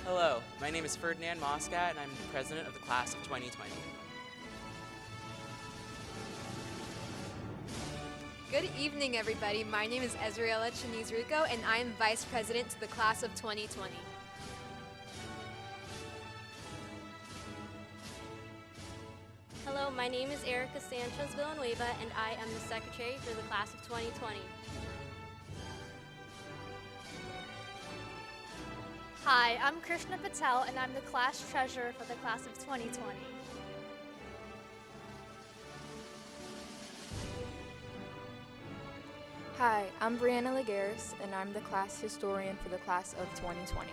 Hello, my name is Ferdinand Moscat, and I'm the president of the class of 2020. Good evening, everybody. My name is Ezriela Chinese-Rico, and I am vice president to the class of 2020. Hello, my name is Erica Sanchez Villanueva, and I am the secretary for the class of 2020. Hi, I'm Krishna Patel, and I'm the class treasurer for the class of 2020. Hi, I'm Brianna Lagares, and I'm the class historian for the class of 2020.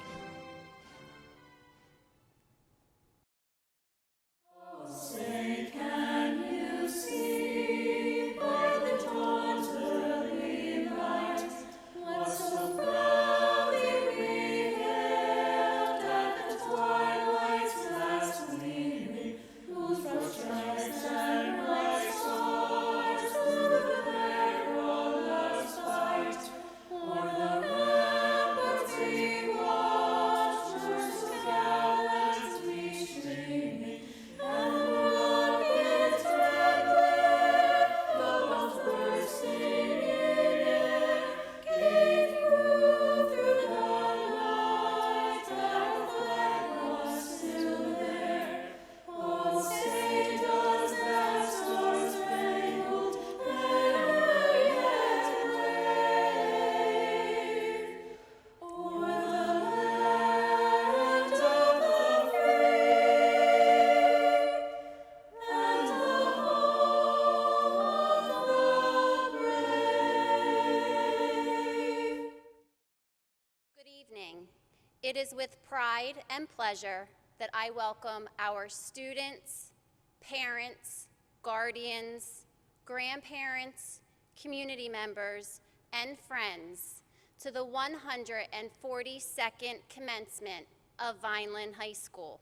It is with pride and pleasure that I welcome our students, parents, guardians, grandparents, community members, and friends to the 142nd commencement of Vineland High School.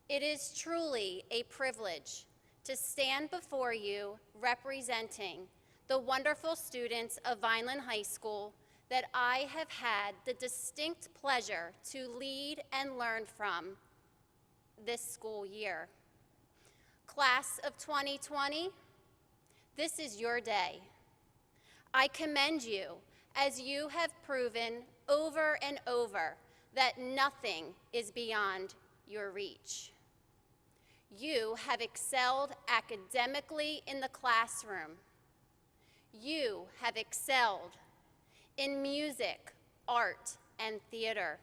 It is truly a privilege to stand before you representing the wonderful students of Vineland High School that I have had the distinct pleasure to lead and learn from this school year. Class of 2020, this is your day. I commend you as you have proven over and over that nothing is beyond your reach. You have excelled academically in the classroom. You have excelled in music, art, and theater.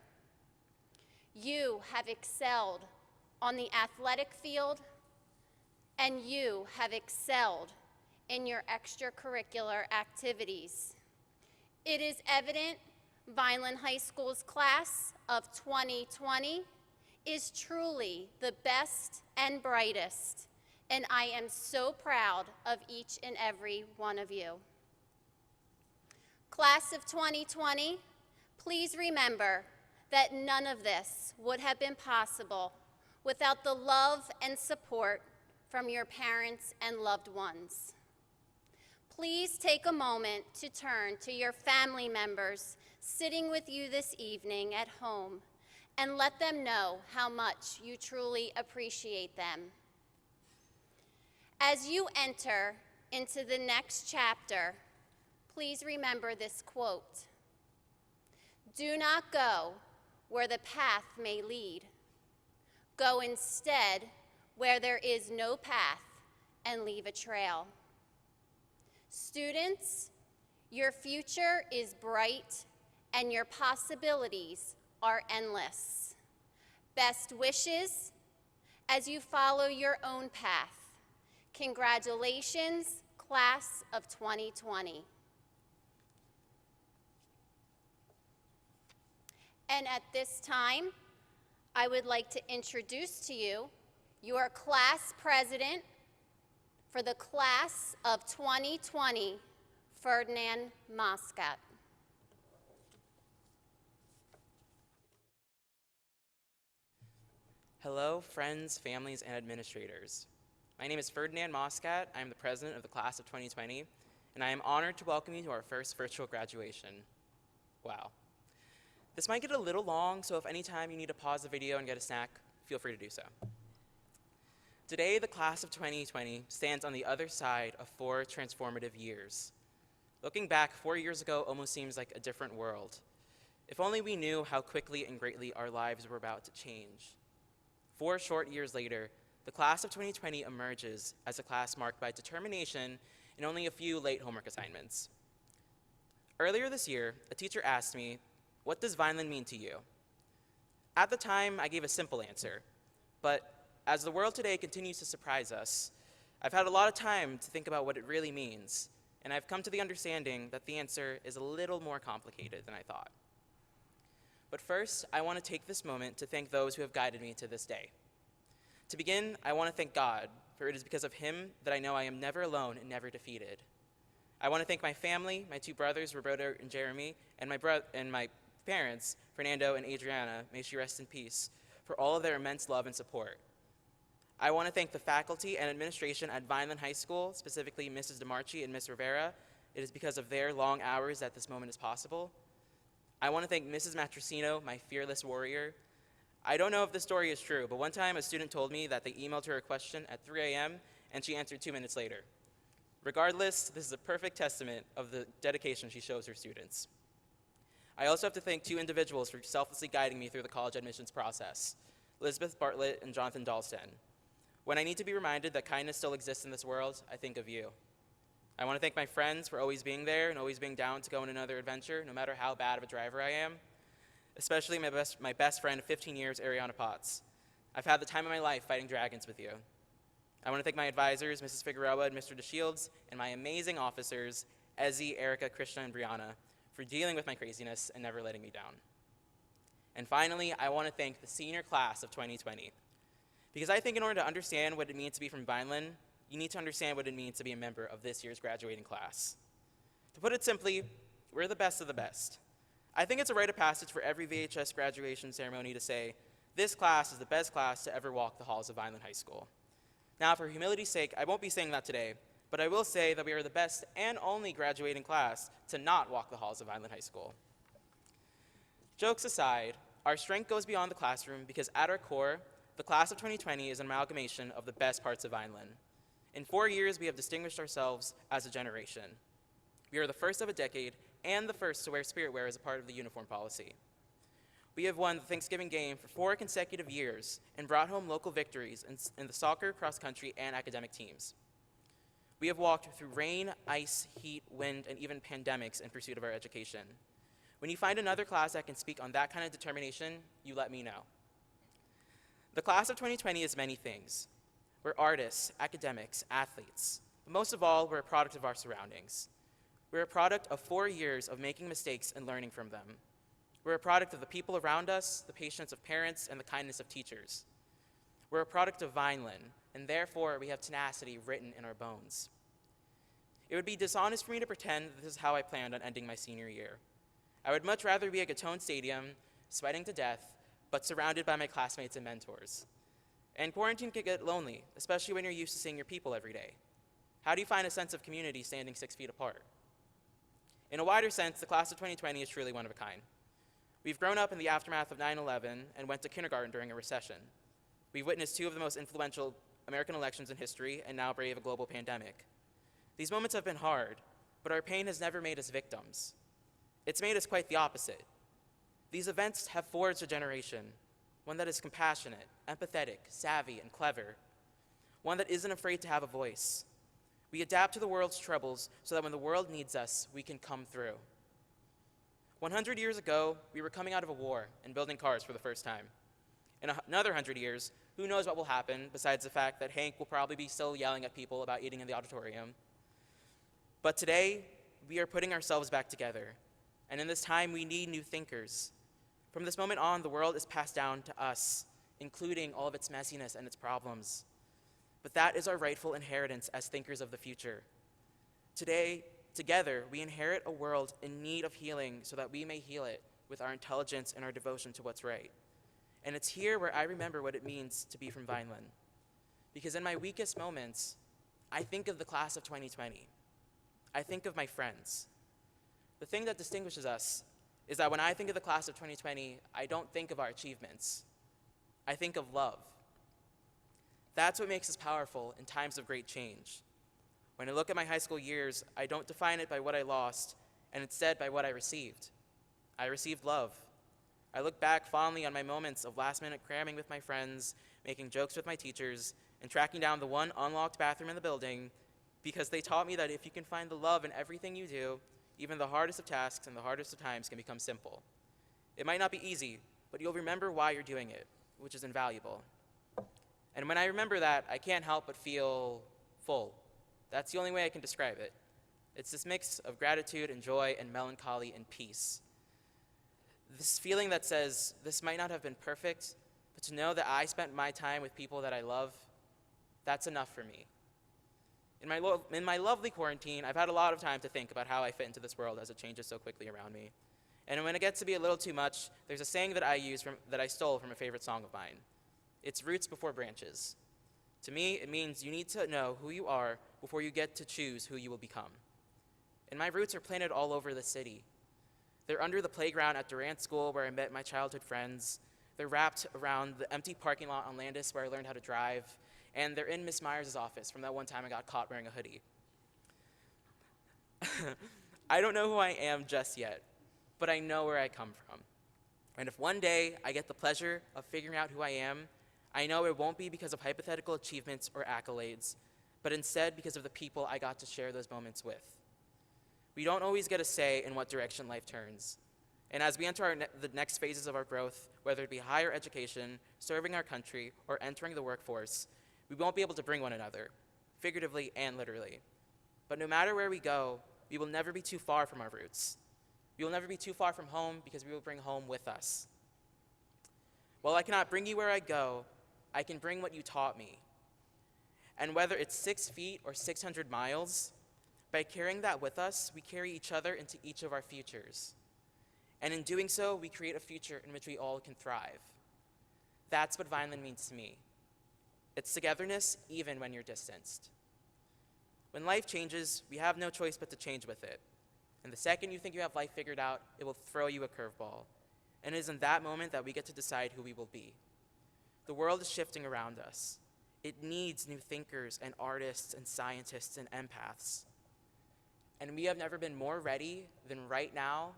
You have excelled on the athletic field, and you have excelled in your extracurricular activities. It is evident Vineland High School's class of 2020 is truly the best and brightest, and I am so proud of each and every one of you. Class of 2020, please remember that none of this would have been possible without the love and support from your parents and loved ones. Please take a moment to turn to your family members sitting with you this evening at home and let them know how much you truly appreciate them. As you enter into the next chapter, please remember this quote: "Do not go where the path may lead. Go instead where there is no path and leave a trail." Students, your future is bright and your possibilities are endless. Best wishes as you follow your own path. Congratulations, class of 2020. And at this time, I would like to introduce to you your class president for the class of 2020, Ferdinand Moscat. Hello, friends, families, and administrators. My name is Ferdinand Moscat. I am the president of the class of 2020, and I am honored to welcome you to our first virtual graduation. Wow. This might get a little long, so if anytime you need to pause the video and get a snack, feel free to do so. Today, the class of 2020 stands on the other side of 4 transformative years. Looking back, 4 years ago almost seems like a different world. If only we knew how quickly and greatly our lives were about to change. 4 short years later, the class of 2020 emerges as a class marked by determination and only a few late homework assignments. Earlier this year, a teacher asked me, "What does Vineland mean to you?" At the time, I gave a simple answer, but as the world today continues to surprise us, I've had a lot of time to think about what it really means, and I've come to the understanding that the answer is a little more complicated than I thought. But first, I want to take this moment to thank those who have guided me to this day. To begin, I want to thank God, for it is because of him that I know I am never alone and never defeated. I want to thank my family, my 2 brothers, Roberto and Jeremy, and my parents, Fernando and Adriana, may she rest in peace, for all of their immense love and support. I want to thank the faculty and administration at Vineland High School, specifically Mrs. DeMarchi and Ms. Rivera. It is because of their long hours that this moment is possible. I want to thank Mrs. Matrosino, my fearless warrior. I don't know if this story is true, but one time a student told me that they emailed her a question at 3 a.m. and she answered 2 minutes later. Regardless, this is a perfect testament of the dedication she shows her students. I also have to thank 2 individuals for selflessly guiding me through the college admissions process, Elizabeth Bartlett and Jonathan Dahlsten. When I need to be reminded that kindness still exists in this world, I think of you. I want to thank my friends for always being there and always being down to go on another adventure, no matter how bad of a driver I am, especially my best friend of 15 years, Ariana Potts. I've had the time of my life fighting dragons with you. I want to thank my advisors, Mrs. Figueroa and Mr. DeShields, and my amazing officers, Ezzy, Erica, Krishna, and Brianna, for dealing with my craziness and never letting me down. And finally, I want to thank the senior class of 2020. Because I think in order to understand what it means to be from Vineland, you need to understand what it means to be a member of this year's graduating class. To put it simply, we're the best of the best. I think it's a rite of passage for every VHS graduation ceremony to say, this class is the best class to ever walk the halls of Vineland High School. Now, for humility's sake, I won't be saying that today, but I will say that we are the best and only graduating class to not walk the halls of Vineland High School. Jokes aside, our strength goes beyond the classroom because at our core, the class of 2020 is an amalgamation of the best parts of Vineland. In 4 years, we have distinguished ourselves as a generation. We are the first of a decade and the first to wear spirit wear as a part of the uniform policy. We have won the Thanksgiving game for 4 consecutive years and brought home local victories in the soccer, cross-country, and academic teams. We have walked through rain, ice, heat, wind, and even pandemics in pursuit of our education. When you find another class that can speak on that kind of determination, you let me know. The class of 2020 is many things. We're artists, academics, athletes, but most of all, we're a product of our surroundings. We're a product of 4 years of making mistakes and learning from them. We're a product of the people around us, the patience of parents, and the kindness of teachers. We're a product of Vineland, and therefore we have tenacity written in our bones. It would be dishonest for me to pretend that this is how I planned on ending my senior year. I would much rather be at Gatone Stadium, sweating to death, but surrounded by my classmates and mentors. And quarantine can get lonely, especially when you're used to seeing your people every day. How do you find a sense of community standing 6 feet apart? In a wider sense, the class of 2020 is truly one of a kind. We've grown up in the aftermath of 9/11 and went to kindergarten during a recession. We've witnessed 2 of the most influential American elections in history and now brave a global pandemic. These moments have been hard, but our pain has never made us victims. It's made us quite the opposite. These events have forged a generation, one that is compassionate, empathetic, savvy, and clever, one that isn't afraid to have a voice. We adapt to the world's troubles so that when the world needs us, we can come through. 100 years ago, we were coming out of a war and building cars for the first time. In another 100 years, who knows what will happen besides the fact that Hank will probably be still yelling at people about eating in the auditorium. But today, we are putting ourselves back together. And in this time, we need new thinkers. From this moment on, the world is passed down to us, including all of its messiness and its problems. But that is our rightful inheritance as thinkers of the future. Today, together, we inherit a world in need of healing so that we may heal it with our intelligence and our devotion to what's right. And it's here where I remember what it means to be from Vineland. Because in my weakest moments, I think of the class of 2020. I think of my friends. The thing that distinguishes us is that when I think of the class of 2020, I don't think of our achievements. I think of love. That's what makes us powerful in times of great change. When I look at my high school years, I don't define it by what I lost, and instead by what I received. I received love. I look back fondly on my moments of last-minute cramming with my friends, making jokes with my teachers, and tracking down the one unlocked bathroom in the building, because they taught me that if you can find the love in everything you do, even the hardest of tasks and the hardest of times can become simple. It might not be easy, but you'll remember why you're doing it, which is invaluable. And when I remember that, I can't help but feel full. That's the only way I can describe it. It's this mix of gratitude and joy and melancholy and peace. This feeling that says, this might not have been perfect, but to know that I spent my time with people that I love, that's enough for me. In my lovely quarantine, I've had a lot of time to think about how I fit into this world as it changes so quickly around me. And when it gets to be a little too much, there's a saying that I stole from a favorite song of mine. It's roots before branches. To me, it means you need to know who you are before you get to choose who you will become. And my roots are planted all over the city. They're under the playground at Durant School, where I met my childhood friends. They're wrapped around the empty parking lot on Landis, where I learned how to drive. And they're in Miss Myers' office from that one time I got caught wearing a hoodie. I don't know who I am just yet, but I know where I come from. And if one day I get the pleasure of figuring out who I am, I know it won't be because of hypothetical achievements or accolades, but instead because of the people I got to share those moments with. We don't always get a say in what direction life turns. And as we enter the next phases of our growth, whether it be higher education, serving our country, or entering the workforce, we won't be able to bring one another, figuratively and literally. But no matter where we go, we will never be too far from our roots. We will never be too far from home because we will bring home with us. While I cannot bring you where I go, I can bring what you taught me. And whether it's 6 feet or 600 miles, by carrying that with us, we carry each other into each of our futures. And in doing so, we create a future in which we all can thrive. That's what Vineland means to me. It's togetherness even when you're distanced. When life changes, we have no choice but to change with it. And the second you think you have life figured out, it will throw you a curveball. And it is in that moment that we get to decide who we will be. The world is shifting around us. It needs new thinkers and artists and scientists and empaths. And we have never been more ready than right now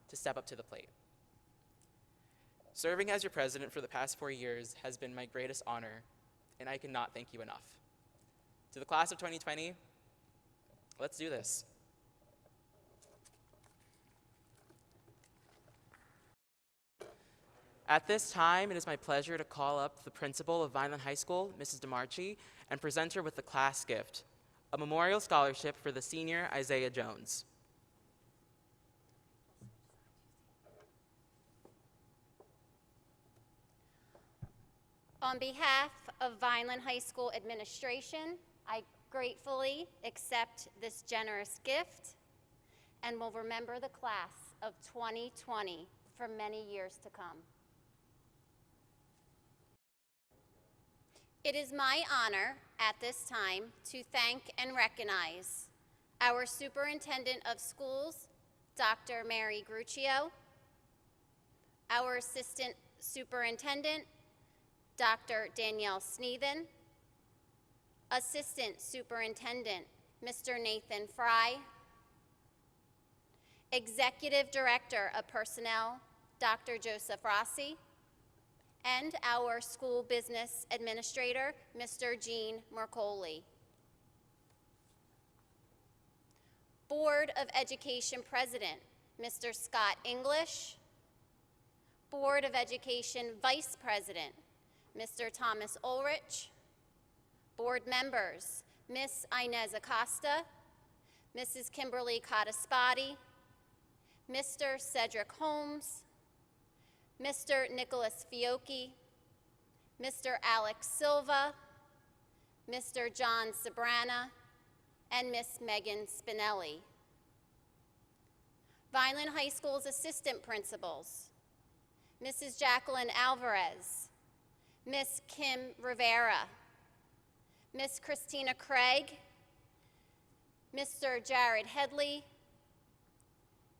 to step up to the plate. Serving as your president for the past 4 years has been my greatest honor, and I cannot thank you enough. To the class of 2020, let's do this. At this time, it is my pleasure to call up the principal of Vineland High School, Mrs. DeMarchi, and present her with the class gift, a memorial scholarship for the senior Isaiah Jones. On behalf of Vineland High School administration, I gratefully accept this generous gift and will remember the class of 2020 for many years to come. It is my honor at this time to thank and recognize our Superintendent of Schools, Dr. Mary Gruccio, our Assistant Superintendent, Dr. Danielle Sneathen, Assistant Superintendent, Mr. Nathan Fry, Executive Director of Personnel, Dr. Joseph Rossi, and our School Business Administrator, Mr. Gene Mercoli. Board of Education President, Mr. Scott English, Board of Education Vice President, Mr. Thomas Ulrich, Board members, Ms. Inez Acosta, Mrs. Kimberly Cottaspati, Mr. Cedric Holmes, Mr. Nicholas Fiocchi, Mr. Alex Silva, Mr. John Sabrana, and Miss Megan Spinelli. Vineland High School's assistant principals, Mrs. Jacqueline Alvarez, Miss Kim Rivera, Miss Christina Craig, Mr. Jared Headley,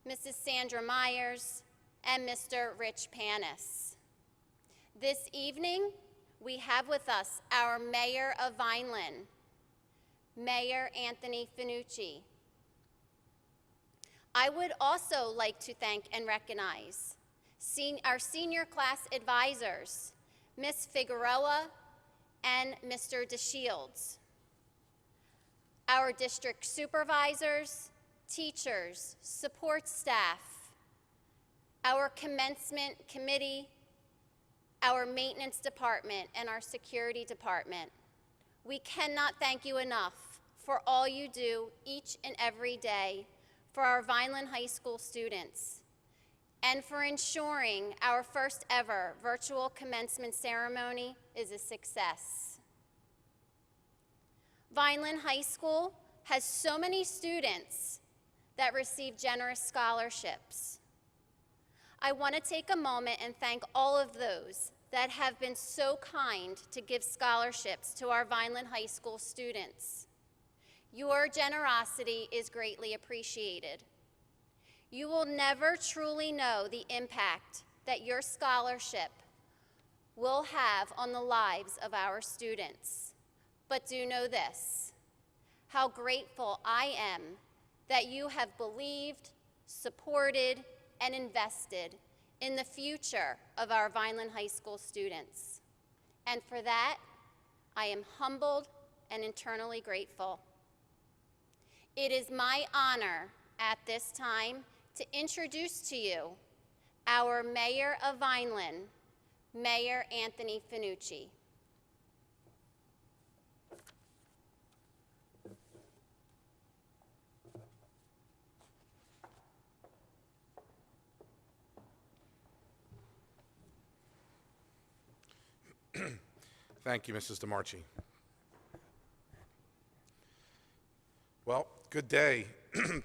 Mrs. Sandra Myers, and Mr. Rich Panis. This evening, we have with us our Mayor of Vineland, Mayor Anthony Finucci. I would also like to thank and recognize our senior class advisors, Ms. Figueroa and Mr. DeShields, our district supervisors, teachers, support staff, our commencement committee, our maintenance department, and our security department. We cannot thank you enough for all you do each and every day for our Vineland High School students and for ensuring our first ever virtual commencement ceremony is a success. Vineland High School has so many students that receive generous scholarships. I want to take a moment and thank all of those that have been so kind to give scholarships to our Vineland High School students. Your generosity is greatly appreciated. You will never truly know the impact that your scholarship will have on the lives of our students. But do know this, how grateful I am that you have believed, supported, and invested in the future of our Vineland High School students. And for that, I am humbled and eternally grateful. It is my honor at this time to introduce to you our Mayor of Vineland, Mayor Anthony Finucci. Thank you, Mrs. DeMarchi. Well, good day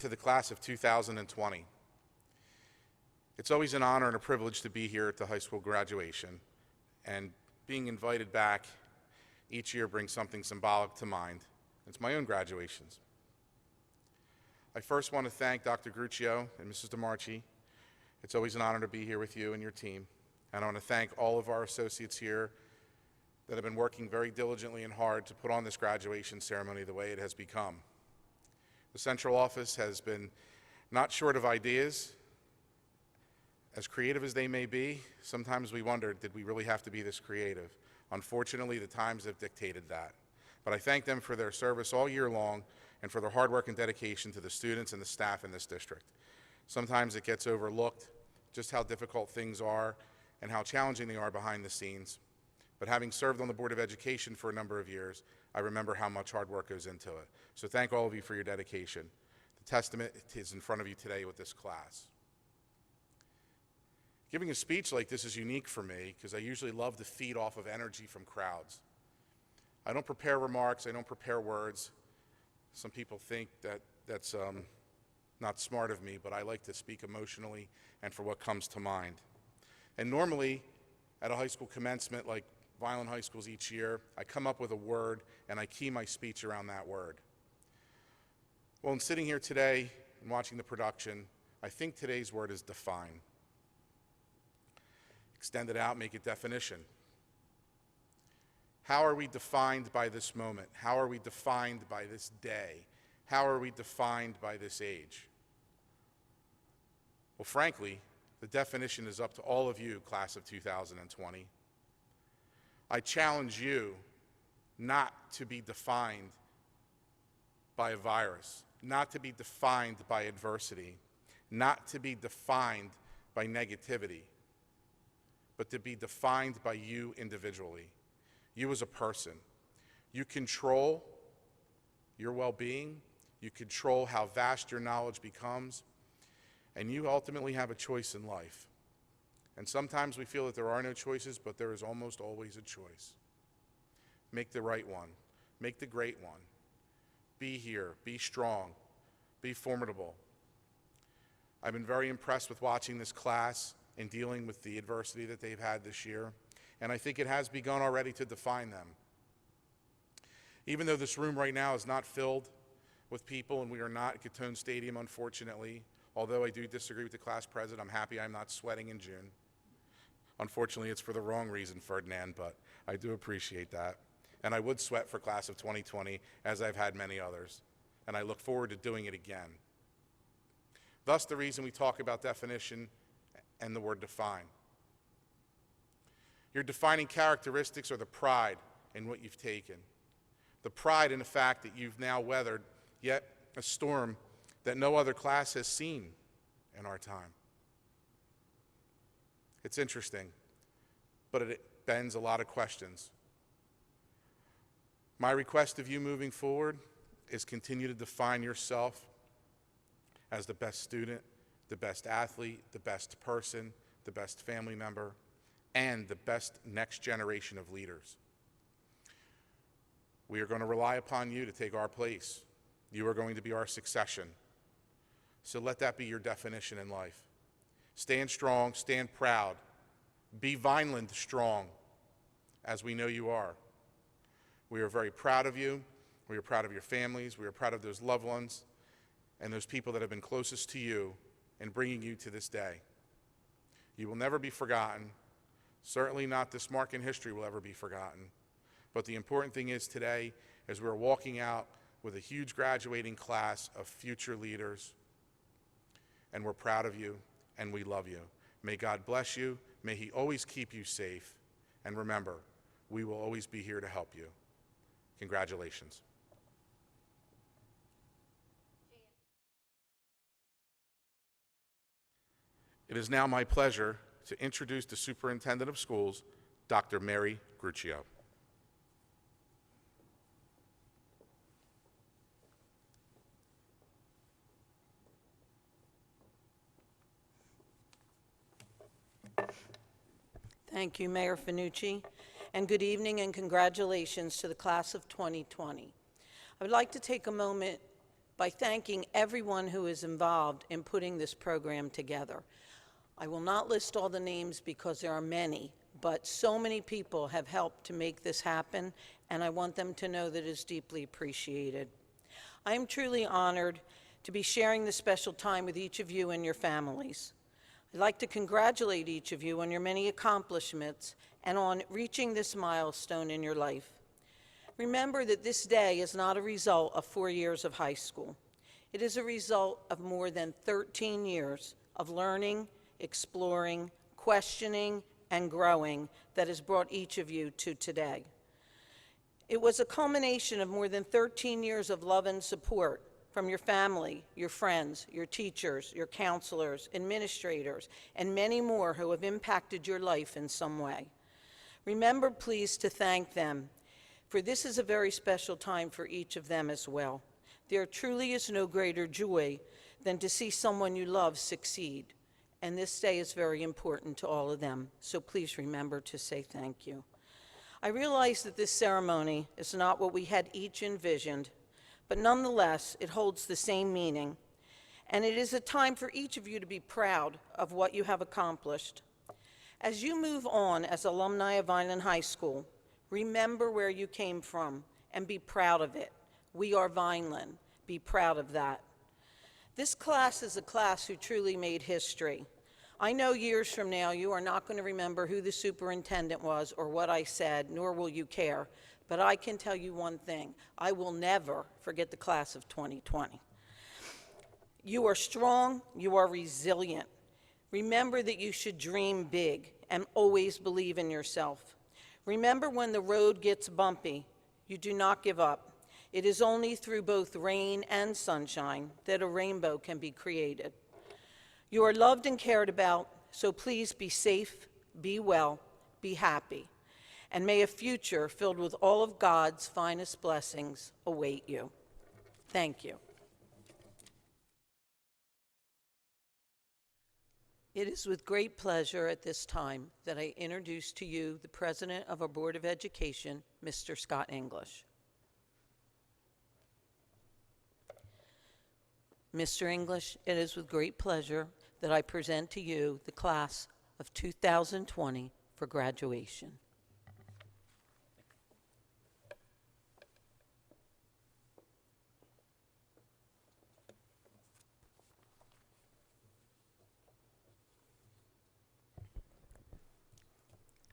to the class of 2020. It's always an honor and a privilege to be here at the high school graduation, and being invited back each year brings something symbolic to mind. It's my own graduations. I first want to thank Dr. Gruccio and Mrs. DeMarchi. It's always an honor to be here with you and your team. And I want to thank all of our associates here that have been working very diligently and hard to put on this graduation ceremony the way it has become. The central office has been not short of ideas. As creative as they may be, sometimes we wonder, did we really have to be this creative? Unfortunately, the times have dictated that. But I thank them for their service all year long and for their hard work and dedication to the students and the staff in this district. Sometimes it gets overlooked just how difficult things are and how challenging they are behind the scenes. But having served on the Board of Education for a number of years, I remember how much hard work goes into it. So thank all of you for your dedication. The testament is in front of you today with this class. Giving a speech like this is unique for me because I usually love to feed off of energy from crowds. I don't prepare remarks, I don't prepare words. Some people think that that's not smart of me, but I like to speak emotionally and for what comes to mind. And normally, at a high school commencement like Vineland High School's each year, I come up with a word and I key my speech around that word. Well, in sitting here today and watching the production, I think today's word is define. Extend it out, make it definition. How are we defined by this moment? How are we defined by this day? How are we defined by this age? Well, frankly, the definition is up to all of you, class of 2020. I challenge you not to be defined by a virus, not to be defined by adversity, not to be defined by negativity, but to be defined by you individually, you as a person. You control your well-being, you control how vast your knowledge becomes, and you ultimately have a choice in life. And sometimes we feel that there are no choices, but there is almost always a choice. Make the right one. Make the great one. Be here. Be strong. Be formidable. I've been very impressed with watching this class and dealing with the adversity that they've had this year, and I think it has begun already to define them. Even though this room right now is not filled with people and we are not at Gatone Stadium, unfortunately, Although I do disagree with the class president, I'm happy I'm not sweating in June. Unfortunately, it's for the wrong reason, Ferdinand, but I do appreciate that. And I would sweat for class of 2020, as I've had many others. And I look forward to doing it again. Thus, the reason we talk about definition and the word define. Your defining characteristics are the pride in what you've taken. The pride in the fact that you've now weathered yet a storm that no other class has seen in our time. It's interesting, but it bends a lot of questions. My request of you moving forward is continue to define yourself as the best student, the best athlete, the best person, the best family member, and the best next generation of leaders. We are going to rely upon you to take our place. You are going to be our succession. So let that be your definition in life. Stand strong, stand proud. Be Vineland strong, as we know you are. We are very proud of you. We are proud of your families. We are proud of those loved ones and those people that have been closest to you in bringing you to this day. You will never be forgotten. Certainly not this mark in history will ever be forgotten. But the important thing is today, as we're walking out with a huge graduating class of future leaders, and we're proud of you, and we love you. May God bless you. May He always keep you safe. And remember, we will always be here to help you. Congratulations. It is now my pleasure to introduce the Superintendent of Schools, Dr. Mary Gruccio. Thank you, Mayor Finucci, and good evening and congratulations to the class of 2020. I would like to take a moment by thanking everyone who is involved in putting this program together. I will not list all the names because there are many, but so many people have helped to make this happen, and I want them to know that it is deeply appreciated. I am truly honored to be sharing this special time with each of you and your families. I'd like to congratulate each of you on your many accomplishments and on reaching this milestone in your life. Remember that this day is not a result of 4 years of high school. It is a result of more than 13 years of learning, exploring, questioning, and growing that has brought each of you to today. It was a culmination of more than 13 years of love and support from your family, your friends, your teachers, your counselors, administrators, and many more who have impacted your life in some way. Remember, please, to thank them, for this is a very special time for each of them as well. There truly is no greater joy than to see someone you love succeed, and this day is very important to all of them, so please remember to say thank you. I realize that this ceremony is not what we had each envisioned, but nonetheless, it holds the same meaning, and it is a time for each of you to be proud of what you have accomplished. As you move on as alumni of Vineland High School, remember where you came from and be proud of it. We are Vineland. Be proud of that. This class is a class who truly made history. I know years from now you are not going to remember who the superintendent was or what I said, nor will you care. But I can tell you one thing, I will never forget the class of 2020. You are strong, you are resilient. Remember that you should dream big and always believe in yourself. Remember when the road gets bumpy, you do not give up. It is only through both rain and sunshine that a rainbow can be created. You are loved and cared about, so please be safe, be well, be happy. And may a future filled with all of God's finest blessings await you. Thank you. It is with great pleasure at this time that I introduce to you the President of our Board of Education, Mr. Scott English. Mr. English, it is with great pleasure that I present to you the class of 2020 for graduation.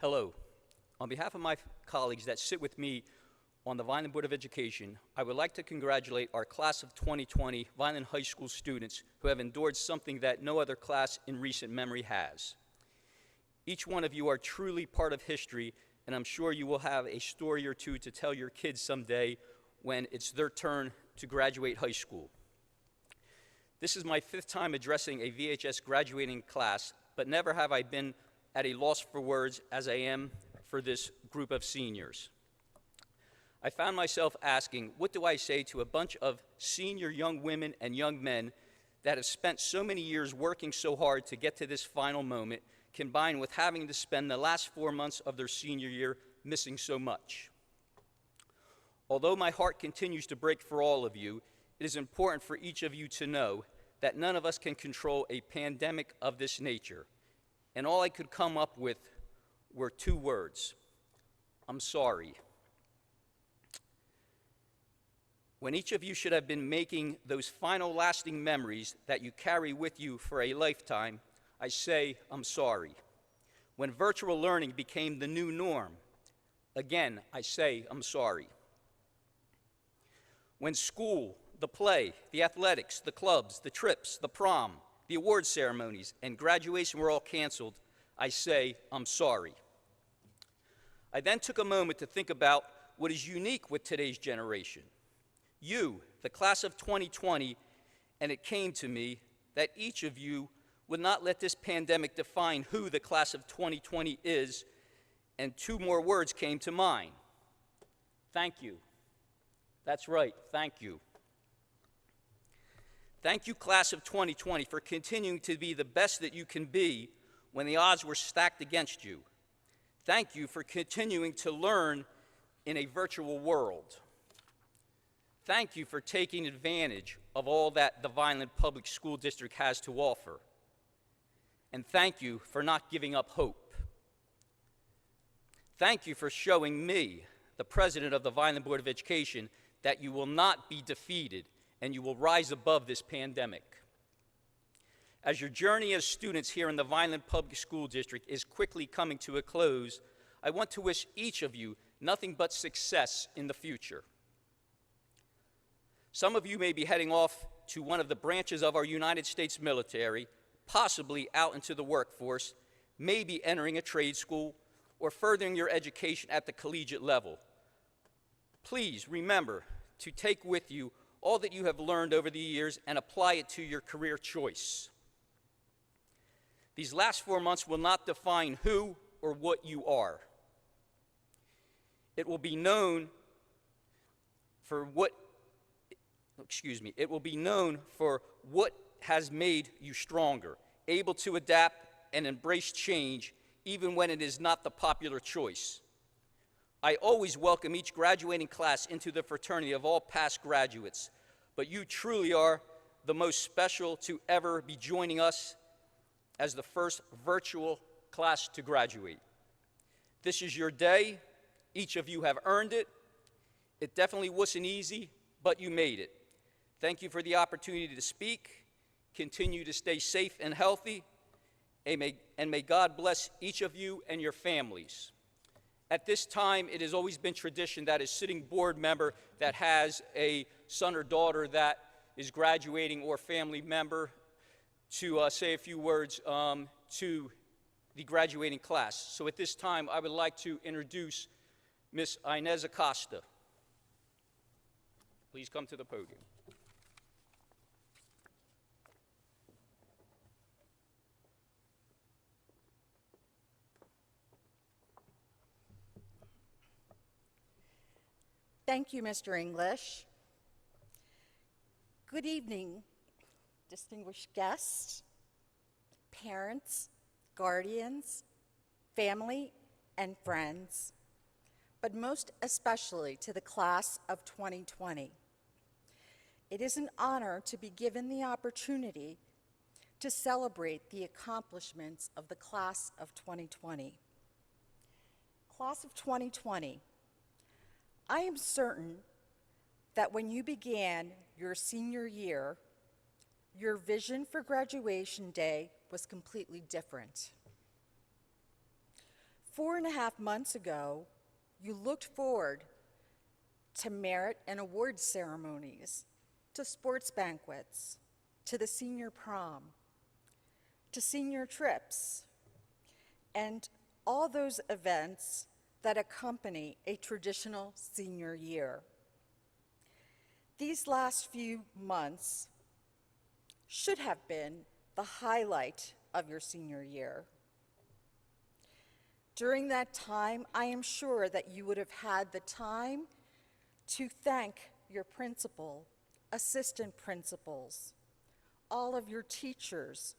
Hello. On behalf of my colleagues that sit with me on the Vineland Board of Education, I would like to congratulate our class of 2020 Vineland High School students who have endured something that no other class in recent memory has. Each one of you are truly part of history, and I'm sure you will have a story or two to tell your kids someday when it's their turn to graduate high school. This is my 5th time addressing a VHS graduating class, but never have I been at a loss for words as I am for this group of seniors. I found myself asking, what do I say to a bunch of senior young women and young men that have spent so many years working so hard to get to this final moment, combined with having to spend the last 4 months of their senior year missing so much? Although my heart continues to break for all of you, it is important for each of you to know that none of us can control a pandemic of this nature. And all I could come up with were 2 words: I'm sorry. When each of you should have been making those final lasting memories that you carry with you for a lifetime, I say I'm sorry. When virtual learning became the new norm, again, I say I'm sorry. When school, the play, the athletics, the clubs, the trips, the prom, the award ceremonies, and graduation were all canceled, I say I'm sorry. I then took a moment to think about what is unique with today's generation. You, the class of 2020, and it came to me that each of you would not let this pandemic define who the class of 2020 is, and 2 more words came to mind. Thank you. That's right, thank you. Thank you, class of 2020, for continuing to be the best that you can be when the odds were stacked against you. Thank you for continuing to learn in a virtual world. Thank you for taking advantage of all that the Vineland Public School District has to offer. And thank you for not giving up hope. Thank you for showing me, the president of the Vineland Board of Education, that you will not be defeated and you will rise above this pandemic. As your journey as students here in the Vineland Public School District is quickly coming to a close, I want to wish each of you nothing but success in the future. Some of you may be heading off to one of the branches of our United States military, possibly out into the workforce, maybe entering a trade school, or furthering your education at the collegiate level. Please remember to take with you all that you have learned over the years and apply it to your career choice. These last 4 months will not define who or what you are. It will be known for what has made you stronger, able to adapt and embrace change even when it is not the popular choice. I always welcome each graduating class into the fraternity of all past graduates, but you truly are the most special to ever be joining us as the first virtual class to graduate. This is your day. Each of you have earned it. It definitely wasn't easy, but you made it. Thank you for the opportunity to speak. Continue to stay safe and healthy, and may God bless each of you and your families. At this time, it has always been tradition that a sitting board member that has a son or daughter that is graduating or family member to say a few words to the graduating class. So at this time, I would like to introduce Miss Inez Acosta. Please come to the podium. Thank you, Mr. English. Good evening, distinguished guests, parents, guardians, family, and friends, but most especially to the class of 2020. It is an honor to be given the opportunity to celebrate the accomplishments of the class of 2020. Class of 2020, I am certain that when you began your senior year, your vision for graduation day was completely different. 4.5 months ago, you looked forward to merit and award ceremonies, to sports banquets, to the senior prom, to senior trips, and all those events that accompany a traditional senior year. These last few months should have been the highlight of your senior year. During that time, I am sure that you would have had the time to thank your principal, assistant principals, all of your teachers,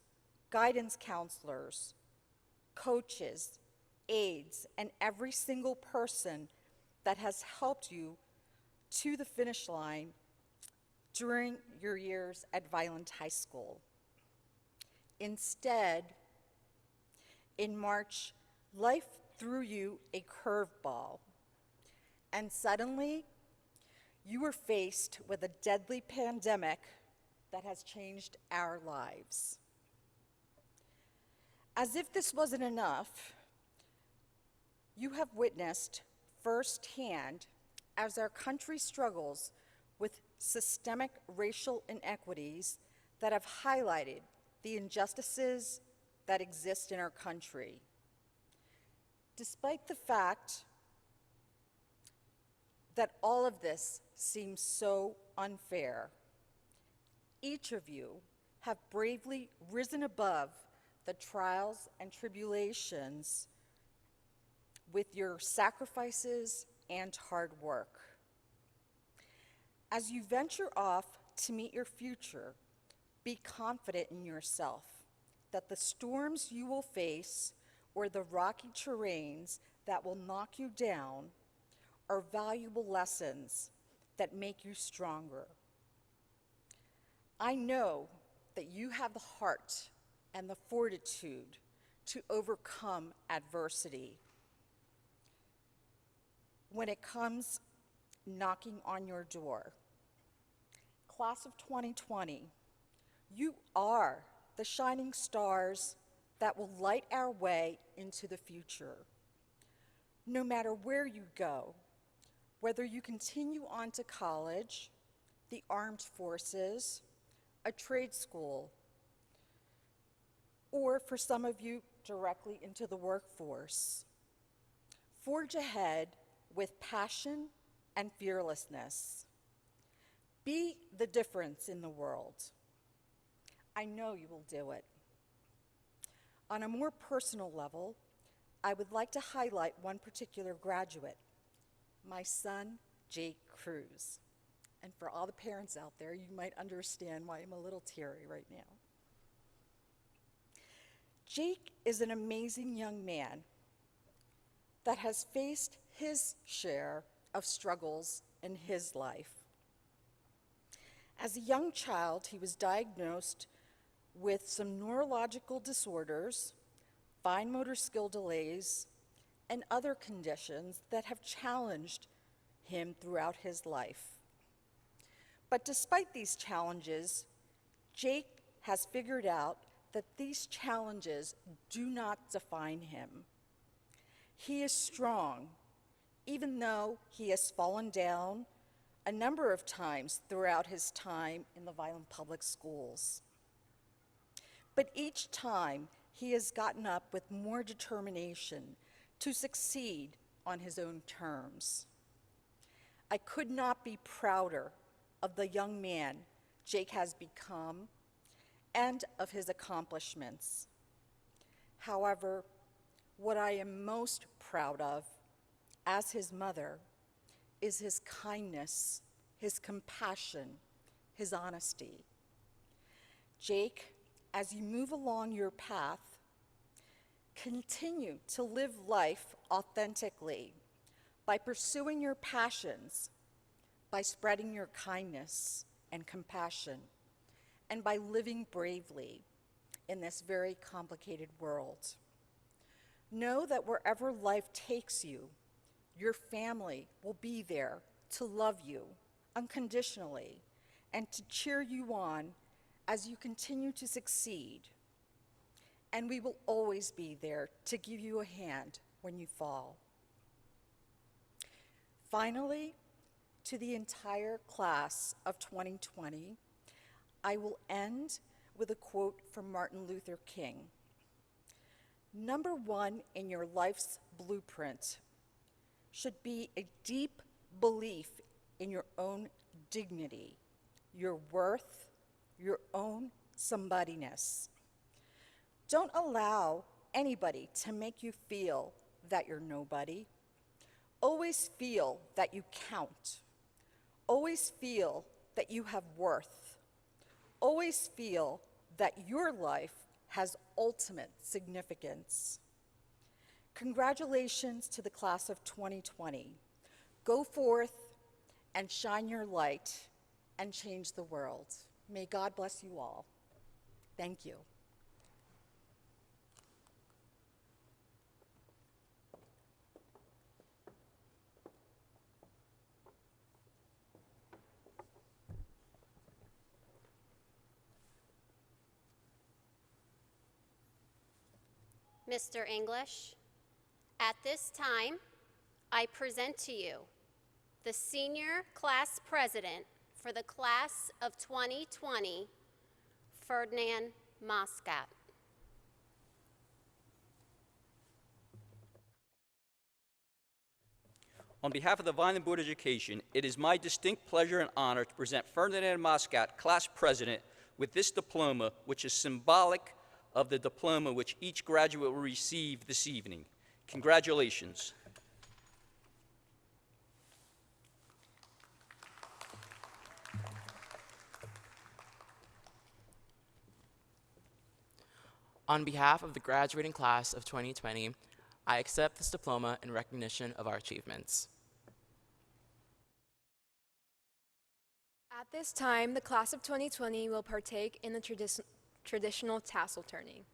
guidance counselors, coaches, aides, and every single person that has helped you to the finish line during your years at Vineland High School. Instead, in March, life threw you a curveball, and suddenly you were faced with a deadly pandemic that has changed our lives. As if this wasn't enough, you have witnessed firsthand as our country struggles with systemic racial inequities that have highlighted the injustices that exist in our country. Despite the fact that all of this seems so unfair, each of you have bravely risen above the trials and tribulations with your sacrifices and hard work. As you venture off to meet your future, be confident in yourself that the storms you will face or the rocky terrains that will knock you down are valuable lessons that make you stronger. I know that you have the heart and the fortitude to overcome adversity. When it comes knocking on your door, Class of 2020, you are the shining stars that will light our way into the future. No matter where you go, whether you continue on to college, the armed forces, a trade school, or for some of you, directly into the workforce, forge ahead with passion and fearlessness. Be the difference in the world. I know you will do it. On a more personal level, I would like to highlight one particular graduate, my son, Jake Cruz. And for all the parents out there, you might understand why I'm a little teary right now. Jake is an amazing young man that has faced his share of struggles in his life. As a young child, he was diagnosed with some neurological disorders, fine motor skill delays, and other conditions that have challenged him throughout his life. But despite these challenges, Jake has figured out that these challenges do not define him. He is strong, even though he has fallen down a number of times throughout his time in the Vineland Public Schools. But each time, he has gotten up with more determination to succeed on his own terms. I could not be prouder of the young man Jake has become and of his accomplishments. However, what I am most proud of as his mother is his kindness, his compassion, his honesty. Jake, as you move along your path, continue to live life authentically by pursuing your passions, by spreading your kindness and compassion, and by living bravely in this very complicated world. Know that wherever life takes you, your family will be there to love you unconditionally and to cheer you on as you continue to succeed. And we will always be there to give you a hand when you fall. Finally, to the entire class of 2020, I will end with a quote from Martin Luther King. Number one in your life's blueprint should be a deep belief in your own dignity, your worth, your own somebodyness. Don't allow anybody to make you feel that you're nobody. Always feel that you count. Always feel that you have worth. Always feel that your life has ultimate significance. Congratulations to the class of 2020. Go forth and shine your light and change the world. May God bless you all. Thank you. Mr. English, at this time, I present to you the senior class president for the class of 2020, Ferdinand Moscat. On behalf of the Vineland Board of Education, it is my distinct pleasure and honor to present Ferdinand Moscat, class president, with this diploma, which is symbolic of the diploma which each graduate will receive this evening. Congratulations. On behalf of the graduating class of 2020, I accept this diploma in recognition of our achievements. At this time, the class of 2020 will partake in the traditional tassel turning.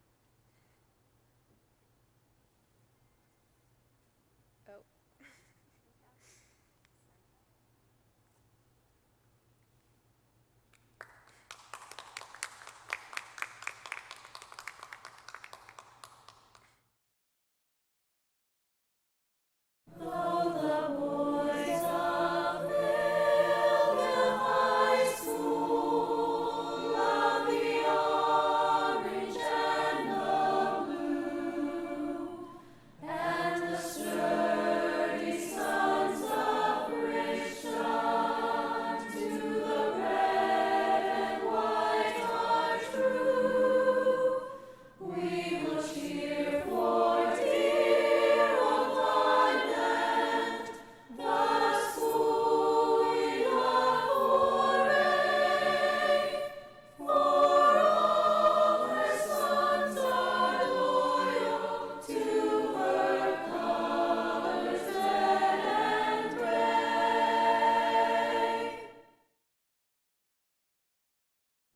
Oh.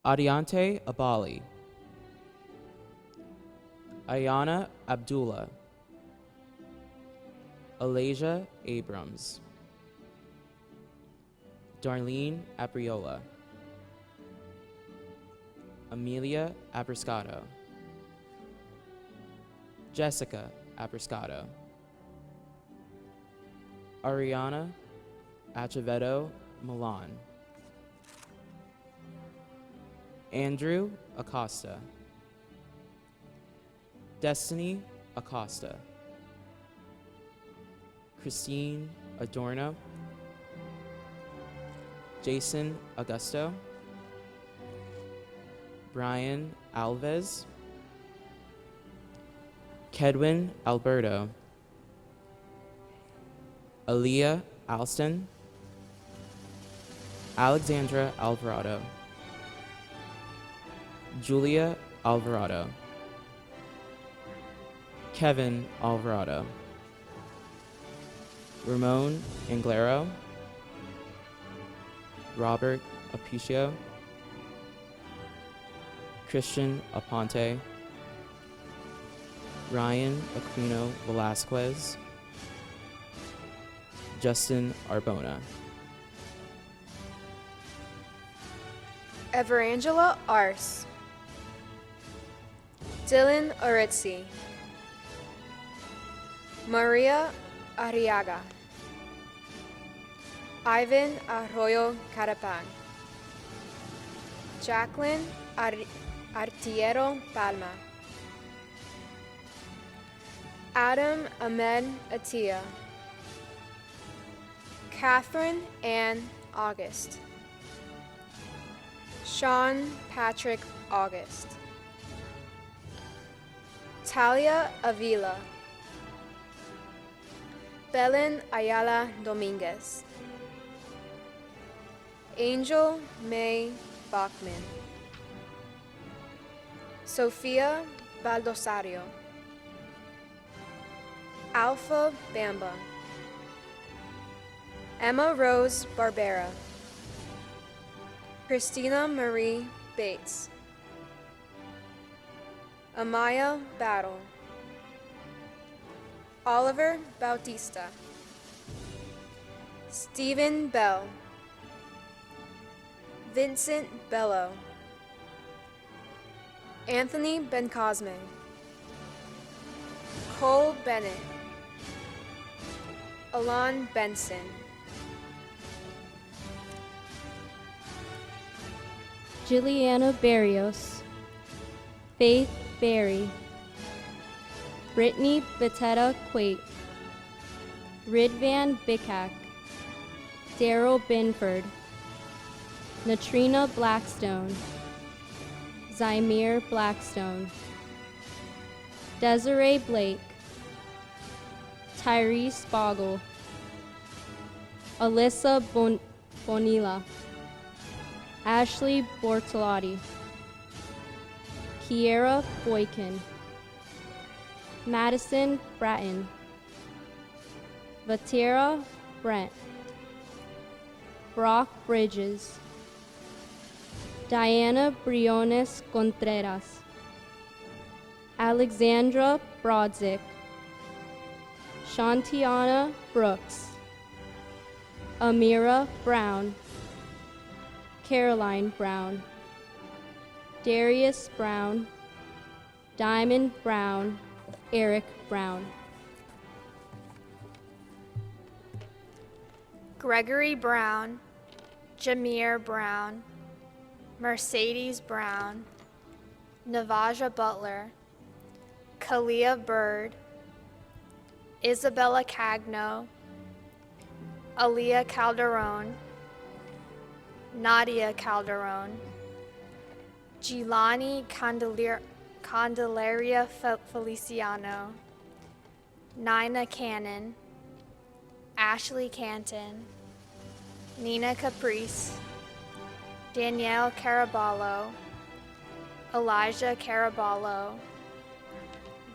Adiante Abali, Ayana Abdullah, Alasia Abrams, Darlene Abriola, Amelia Abriscato, Jessica Abriscato, Ariana Acevedo Milan, Andrew Acosta, Destiny Acosta, Christine Adorno, Jason Augusto, Brian Alves, Kedwin Alberto, Aaliyah Alston, Alexandra Alvarado, Julia Alvarado, Kevin Alvarado, Ramon Anglero, Robert Apicio, Christian Aponte, Ryan Aquino Velasquez, Justin Arbona, Everangela Arce, Dylan Oritzi, Maria Arriaga, Ivan Arroyo Carapan, Jacqueline Artiero Palma, Adam Ahmed Atia, Catherine Ann August, Sean Patrick August, Talia Avila, Belen Ayala Dominguez, Angel May Bachman, Sofia Baldosario, Alpha Bamba, Emma Rose Barbera, Christina Marie Bates, Amaya Battle, Oliver Bautista, Stephen Bell, Vincent Bello, Anthony Bencosme, Cole Bennett, Alon Benson, Juliana Barrios, Faith Berry, Brittany Betetta Quate, Ridvan Bickak, Daryl Binford, Natrina Blackstone, Zymir Blackstone, Desiree Blake, Tyrese Boggle, Alyssa Bonilla, Ashley Bortolotti, Kiera Boykin, Madison Bratton, Vatira Brent, Brock Bridges, Diana Briones Contreras, Alexandra Brodzik, Shantiana Brooks, Amira Brown, Caroline Brown, Darius Brown, Diamond Brown, Eric Brown. Gregory Brown, Jameer Brown, Mercedes Brown, Navaja Butler, Kalia Bird, Isabella Cagno, Aaliyah Calderon, Nadia Calderon, Gilani Candelaria Feliciano, Nina Cannon, Ashley Canton, Nina Caprice, Danielle Caraballo, Elijah Caraballo,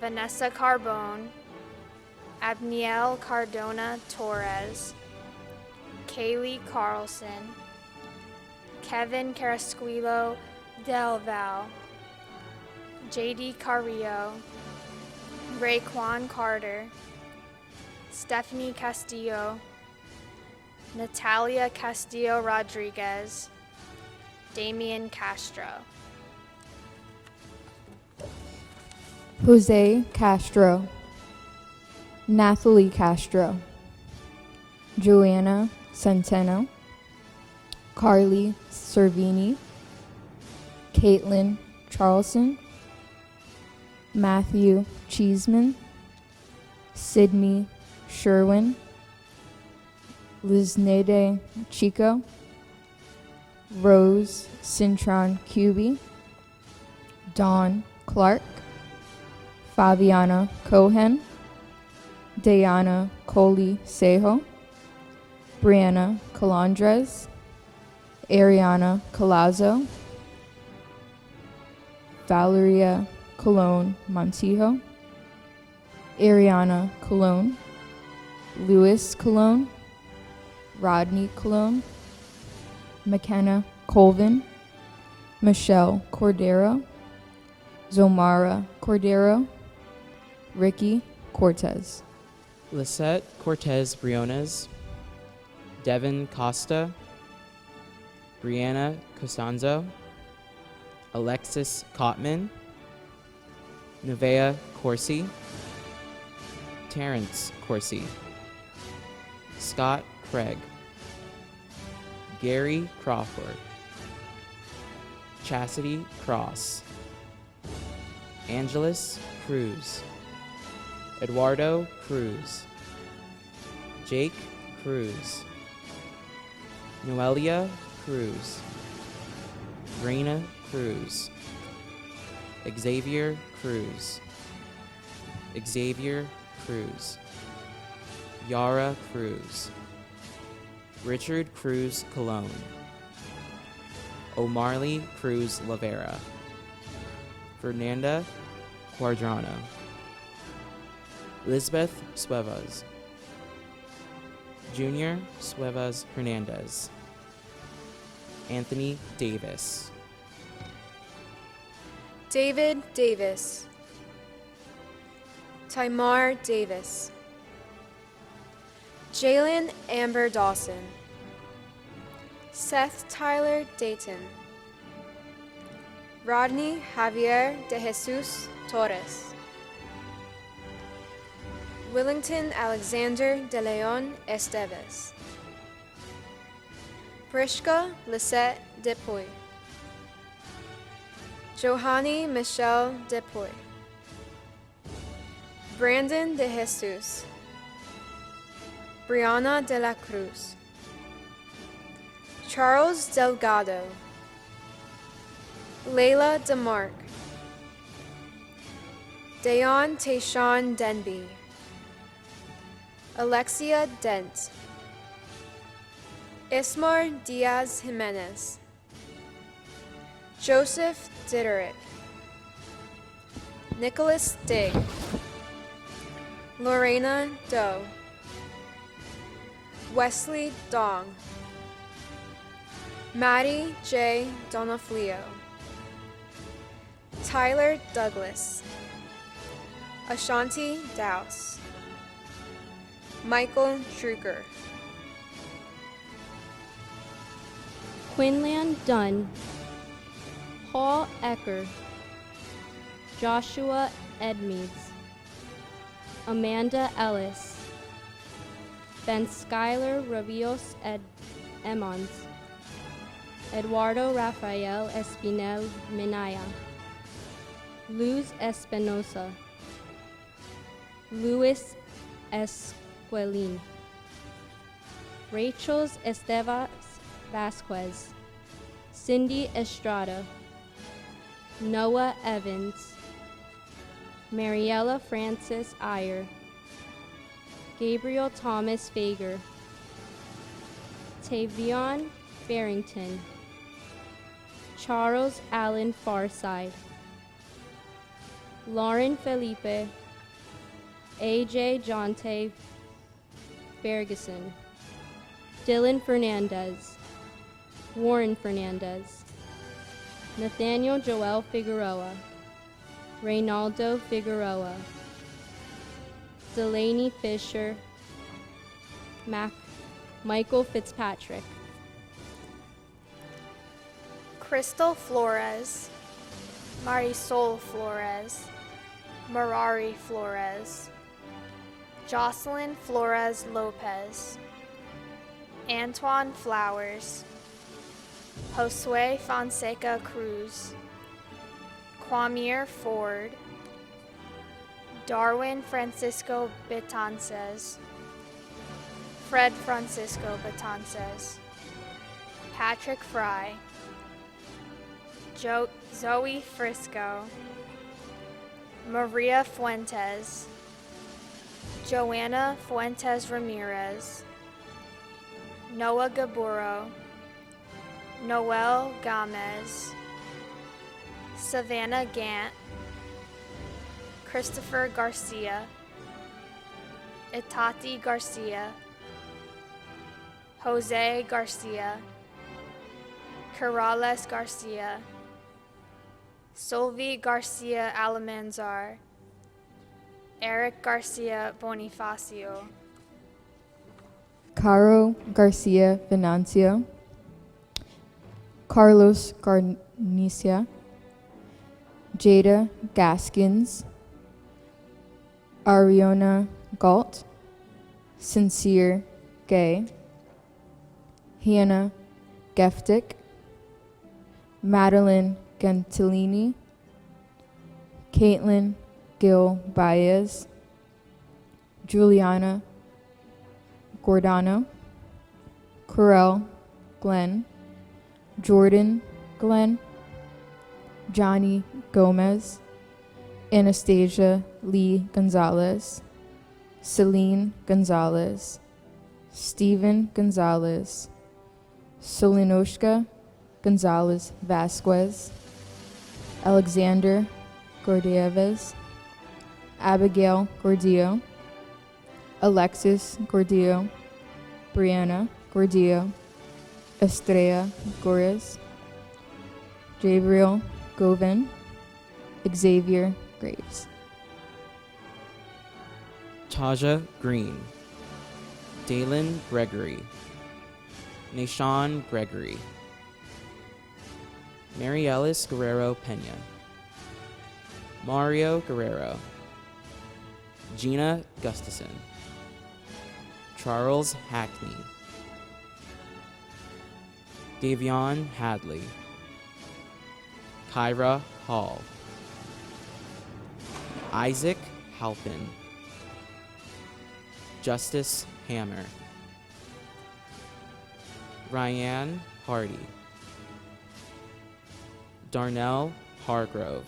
Vanessa Carbone, Abniel Cardona Torres, Kaylee Carlson, Kevin Carasquillo Del Val, JD Carrillo, Raekwon Carter, Stephanie Castillo, Natalia Castillo Rodriguez, Damian Castro. Jose Castro, Nathalie Castro, Juliana Centeno, Carly Servini, Caitlin Charlson, Matthew Cheeseman, Sydney Sherwin, Liznede Chico, Rose Cintron Cuby, Dawn Clark, Fabiana Cohen, Diana Coley Sejo, Brianna Calandres, Ariana Colazo, Valeria Colon Montijo, Ariana Colon, Louis Colon, Rodney Colon, McKenna Colvin, Michelle Cordero, Zomara Cordero, Ricky Cortez. Lisette Cortez Briones, Devin Costa, Brianna Costanzo, Alexis Kottman, Nevea Corsi, Terrence Corsi, Scott Craig, Gary Crawford, Chastity Cross, Angeles Cruz, Eduardo Cruz, Jake Cruz, Noelia Cruz, Raina Cruz, Xavier Cruz, Xavier Cruz, Yara Cruz, Richard Cruz Colon, O'Marley Cruz Lavera, Fernanda Quadrano, Lisbeth Suevas, Junior Suevas Hernandez, Anthony Davis, David Davis, Tymar Davis, Jalen Amber Dawson, Seth Tyler Dayton, Rodney Javier de Jesus Torres, Willington Alexander de Leon Esteves, Prishka Lisette Depoy, Johanny Michelle Depoy, Brandon de Jesus, Brianna de la Cruz, Charles Delgado, Layla DeMarc, Dayon Tayshawn Denby, Alexia Dent, Ismar Diaz Jimenez, Joseph Diderick, Nicholas Digg, Lorena Doe, Wesley Dong, Maddie J. Donoflio, Tyler Douglas, Ashanti Douse, Michael Drucker, Quinlan Dunn, Paul Ecker, Joshua Edmeades, Amanda Ellis, Ben Skyler Ravios Emmons, Eduardo Rafael Espinel Minaya, Luz Espinosa, Luis Esquelin, Rachel Estevas Vasquez, Cindy Estrada, Noah Evans, Mariella Francis Iyer, Gabriel Thomas Fager, Tavion Barrington, Charles Allen Farside, Lauren Felipe, AJ Jonte Ferguson, Dylan Fernandez, Warren Fernandez, Nathaniel Joel Figueroa, Reynaldo Figueroa, Delaney Fisher, Michael Fitzpatrick, Crystal Flores, Marisol Flores, Marari Flores, Jocelyn Flores Lopez, Antoine Flowers, Josue Fonseca Cruz, Kwamir Ford, Darwin Francisco Betances, Fred Francisco Betances, Patrick Fry, Zoe Frisco, Maria Fuentes, Joanna Fuentes Ramirez, Noah Gaburo, Noel Gomez, Savannah Gant, Christopher Garcia, Itati Garcia, Jose Garcia, Corrales Garcia, Solvi Garcia Alamanzar, Eric Garcia Bonifacio, Caro Garcia Venancio, Carlos Garnicia, Jada Gaskins, Ariona Galt, Sincere Gay, Hannah Geftick, Madeline Gentilini, Caitlin Gil Baez, Juliana Gordano, Corel Glenn, Jordan Glenn, Johnny Gomez, Anastasia Lee Gonzalez, Celine Gonzalez, Stephen Gonzalez, Solinoshka Gonzalez Vasquez, Alexander Gordieves, Abigail Gordillo, Alexis Gordillo, Brianna Gordillo, Estrella Gores, Gabriel Govin, Xavier Graves. Taja Green, Dalen Gregory, Nashawn Gregory, Mariellis Guerrero Pena, Mario Guerrero, Gina Gustafson, Charles Hackney, Davion Hadley, Kyra Hall, Isaac Halpin, Justice Hammer, Ryan Hardy, Darnell Hargrove,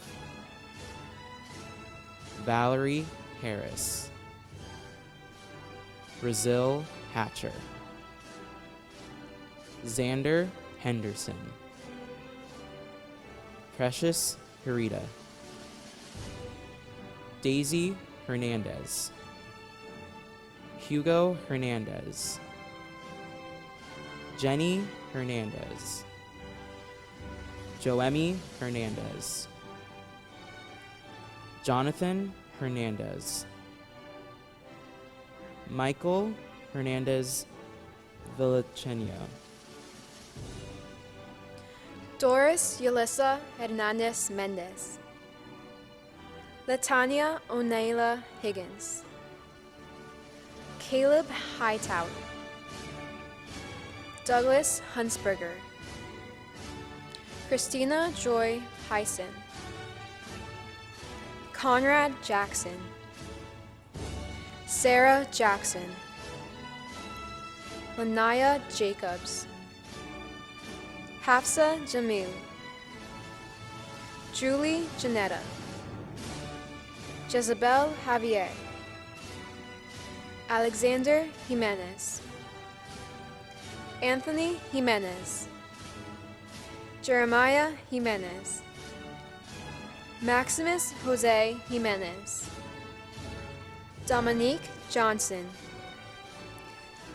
Valerie Harris, Brazil Hatcher, Xander Henderson, Precious Hirita, Daisy Hernandez, Hugo Hernandez, Jenny Hernandez, Joemi Hernandez, Jonathan Hernandez, Michael Hernandez Villacenio, Doris Yulissa Hernandez Mendez, Latanya Onaila Higgins, Caleb Hightower, Douglas Hunsberger, Christina Joy Hyson, Conrad Jackson, Sarah Jackson, Lanaya Jacobs, Hafsa Jamil, Julie Janetta, Jezebel Javier, Alexander Jimenez, Anthony Jimenez, Jeremiah Jimenez, Maximus Jose Jimenez, Dominique Johnson,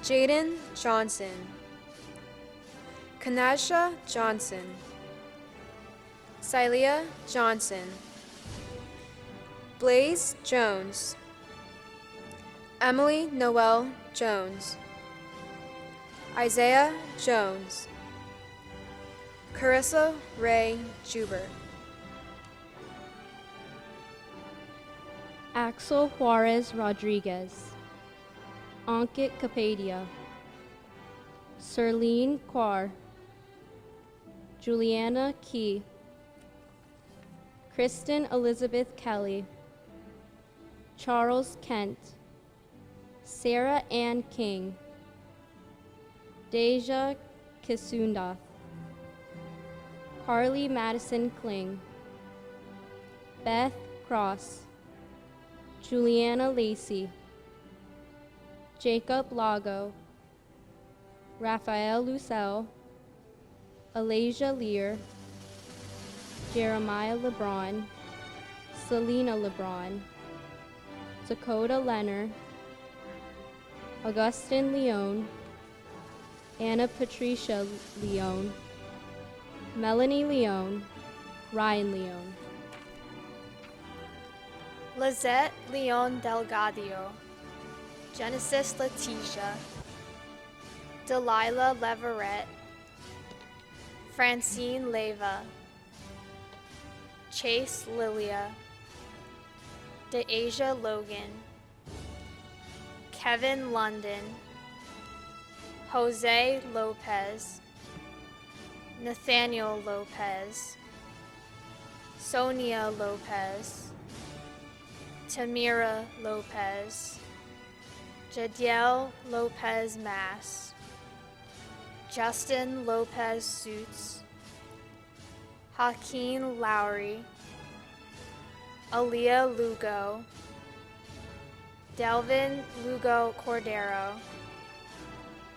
Jaden Johnson, Kanasha Johnson, Silia Johnson, Blaze Jones, Emily Noel Jones, Isaiah Jones, Carissa Ray Juber, Axel Juarez Rodriguez, Ankit Kapadia, Serlene Quar, Juliana Key, Kristen Elizabeth Kelly, Charles Kent, Sarah Ann King, Deja Kisundath, Carly Madison Kling, Beth Cross, Juliana Lacey, Jacob Lago, Raphael Lucelle, Alasia Lear, Jeremiah LeBron, Selena LeBron, Dakota Leonard, Augustin Leone, Anna Patricia Leone, Melanie Leone, Ryan Leone. Lizette Leon Delgadio, Genesis Letitia, Delilah Leverett, Francine Leva, Chase Lilia, DeAsia Logan, Kevin London, Jose Lopez, Nathaniel Lopez, Sonia Lopez, Tamira Lopez, Jadiel Lopez Mass, Justin Lopez Suits, Hakeem Lowry, Aaliyah Lugo, Delvin Lugo Cordero,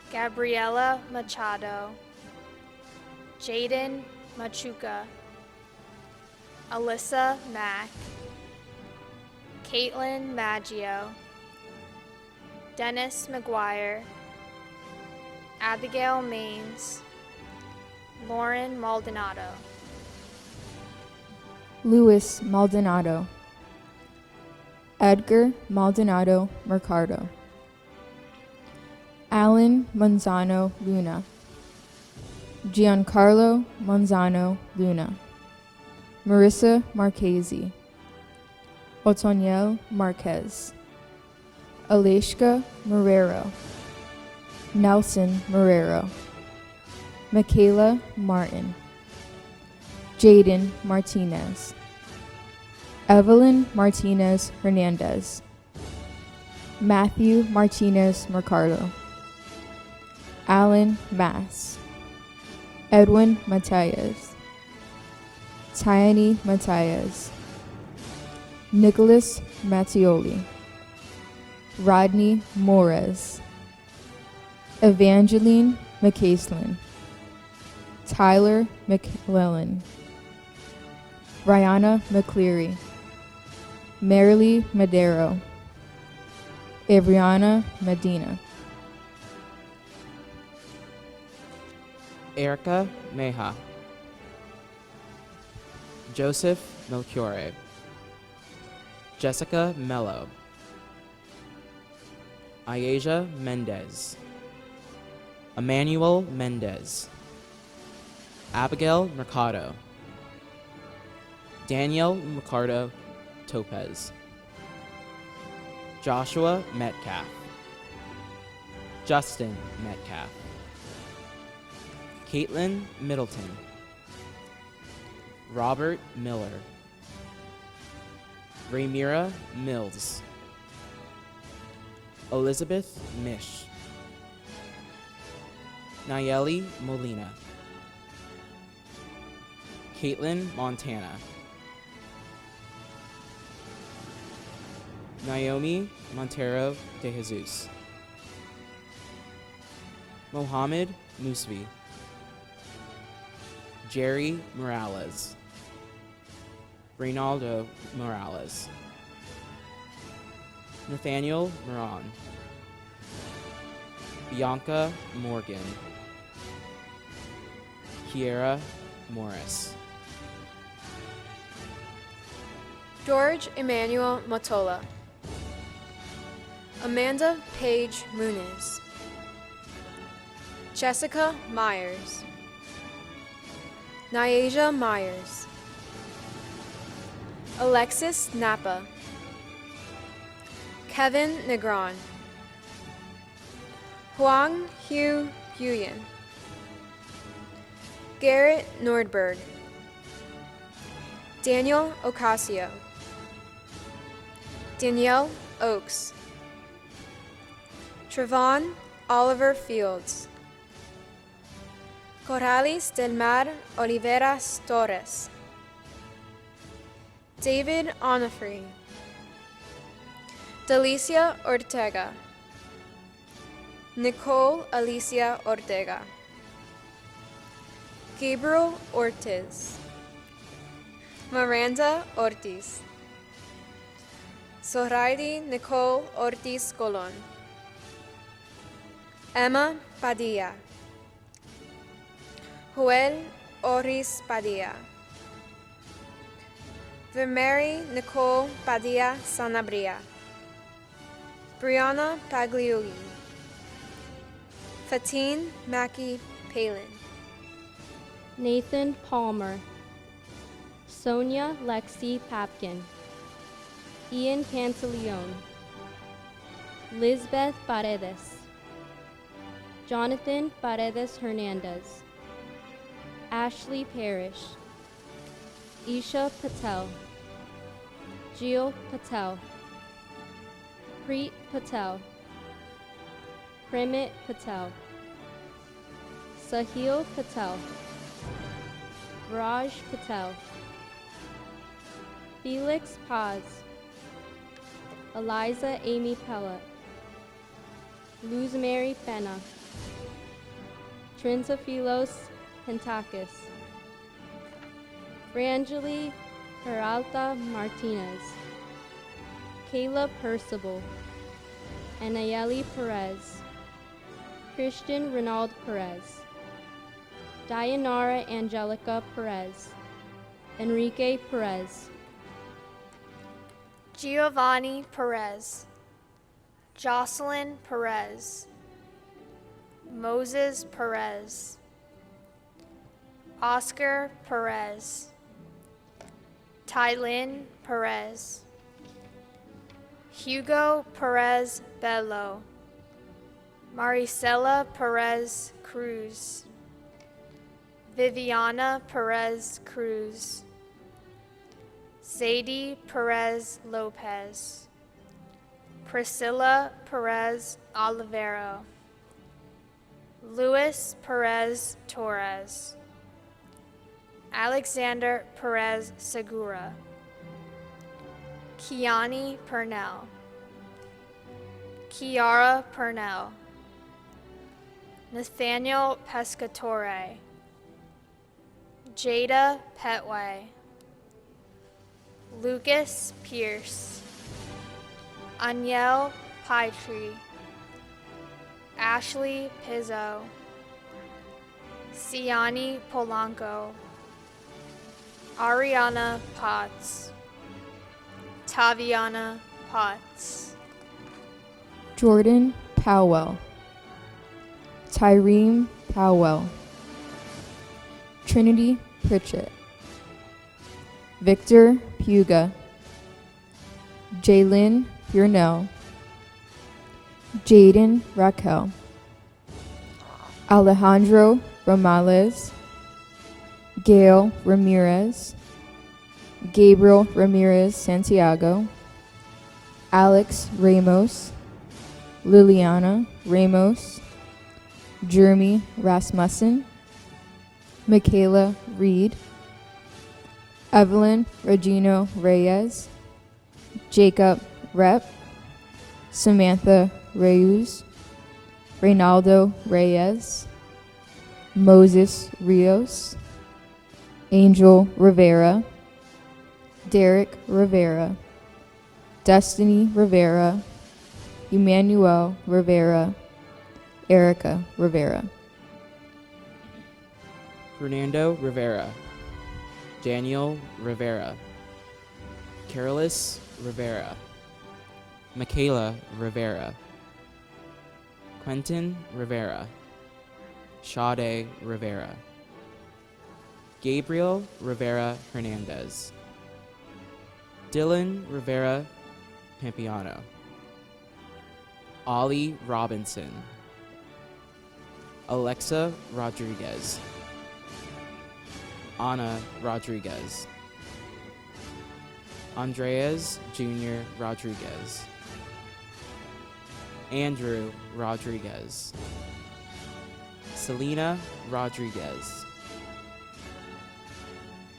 Gabriela Machado, Jaden Machuca, Alyssa Mack, Caitlin Maggio, Dennis McGuire, Abigail Maines, Lauren Maldonado. Luis Maldonado, Edgar Maldonado Mercado, Alan Manzano Luna, Giancarlo Manzano Luna, Marissa Marchese, Otoniel Marquez, Aleshka Marrero, Nelson Marrero, Michaela Martin, Jaden Martinez, Evelyn Martinez Hernandez, Matthew Martinez Mercado, Alan Mass, Edwin Matias, Tiani Matias, Nicholas Mattioli, Rodney Morez, Evangeline McCaslin, Tyler McClellan, Rihanna McCleary, Marilee Madero, Abriana Medina, Erica Meja, Joseph Melchiore, Jessica Mello, Ayasia Mendez, Emmanuel Mendez, Abigail Mercado, Danielle Mercado Topez, Joshua Metcalf, Justin Metcalf, Caitlin Middleton, Robert Miller, Raymira Mills, Elizabeth Mish, Nayeli Molina, Caitlin Montana, Naomi Montero de Jesus, Mohammed Musvi, Jerry Morales, Reynaldo Morales, Nathaniel Moran, Bianca Morgan, Kiera Morris, George Emmanuel Motola, Amanda Paige Muniz, Jessica Myers, Nyasia Myers, Alexis Napa, Kevin Negron, Huang Hu Huyen, Garrett Nordberg, Daniel Ocasio, Danielle Oaks, Trevon Oliver Fields, Corrales del Mar Oliveras Torres, David Onofre, Delicia Ortega, Nicole Alicia Ortega, Gabriel Ortiz, Miranda Ortiz, Zoraidi Nicole Ortiz Colon, Emma Padilla, Joel Oris Padilla, Vermery Nicole Padilla Sanabria, Brianna Pagliugi, Fatine Mackie Palin, Nathan Palmer, Sonia Lexi Papkin, Ian Pantaleone, Lisbeth Paredes, Jonathan Paredes Hernandez, Ashley Parrish, Isha Patel, Gio Patel, Preet Patel, Primit Patel, Sahil Patel, Raj Patel, Felix Paz, Eliza Amy Pella, Luz Mary Fenna, Trinzophilos Pentakis, Frangeli Peralta Martinez, Caleb Percival, Anayeli Perez, Christian Renald Perez, Dayanara Angelica Perez, Enrique Perez, Giovanni Perez, Jocelyn Perez, Moses Perez, Oscar Perez, Tylin Perez, Hugo Perez Bello, Maricela Perez Cruz, Viviana Perez Cruz, Zadie Perez Lopez, Priscilla Perez Olivero, Luis Perez Torres, Alexander Perez Segura, Kiani Purnell, Kiara Purnell, Nathaniel Pescatore, Jada Petway, Lucas Pierce, Aniel Pitree, Ashley Pizzo, Siani Polanco, Ariana Potts, Taviana Potts, Jordan Powell, Tyreme Powell, Trinity Pritchett, Victor Puga, Jaylyn Burnell, Jaden Raquel, Alejandro Romales, Gail Ramirez, Gabriel Ramirez Santiago, Alex Ramos, Liliana Ramos, Jeremy Rasmussen, Michaela Reed, Evelyn Regino Reyes, Jacob Rep, Samantha Reyes, Reynaldo Reyes, Moses Rios, Angel Rivera, Derek Rivera, Destiny Rivera, Emmanuel Rivera, Erica Rivera. Fernando Rivera, Daniel Rivera, Carolus Rivera, Michaela Rivera, Quentin Rivera, Sade Rivera, Gabriel Rivera Hernandez, Dylan Rivera Pampiano, Ollie Robinson, Alexa Rodriguez, Ana Rodriguez, Andreas Jr. Rodriguez, Andrew Rodriguez, Selena Rodriguez,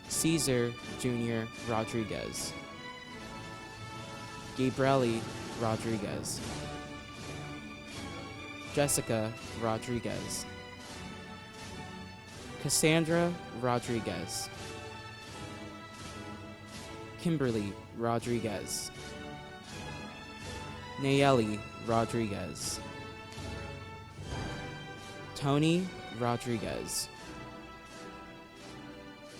Caesar Jr. Rodriguez, Gabrieli Rodriguez, Jessica Rodriguez, Cassandra Rodriguez, Kimberly Rodriguez, Nayeli Rodriguez, Tony Rodriguez,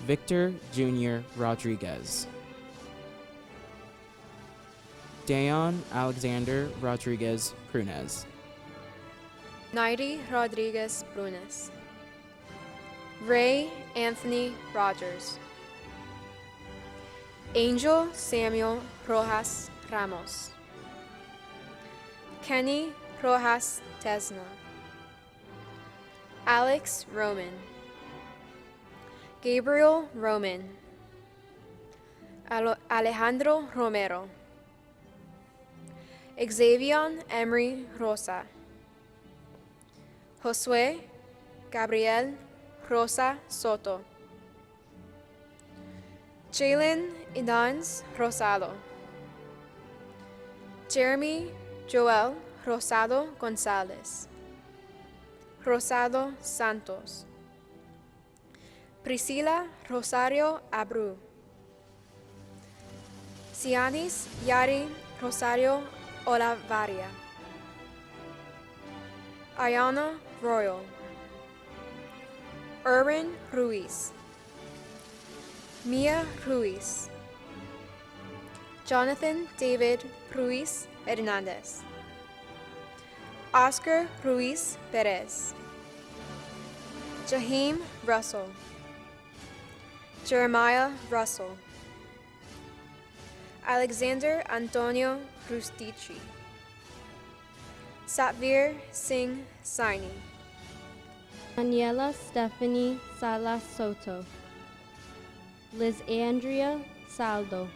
Victor Jr. Rodriguez, Dayon Alexander Rodriguez Prunez, Nairi Rodriguez Brunes, Ray Anthony Rogers, Angel Samuel Rojas Ramos, Kenny Rojas Tesna, Alex Roman, Gabriel Roman, Alejandro Romero, Xavier Emery Rosa, Josue Gabriel Rosa Soto, Jalen Idans Rosado, Jeremy Joel Rosado Gonzalez, Rosado Santos, Priscila Rosario Abreu, Cianis Yari Rosario Olavaria, Ayana Royal, Erwin Ruiz, Mia Ruiz, Jonathan David Ruiz Hernandez, Oscar Ruiz Perez, Jaheim Russell, Jeremiah Russell, Alexander Antonio Rustici, Satvir Singh Saini, Daniela Stephanie Salas Soto, Liz Andrea Saldo,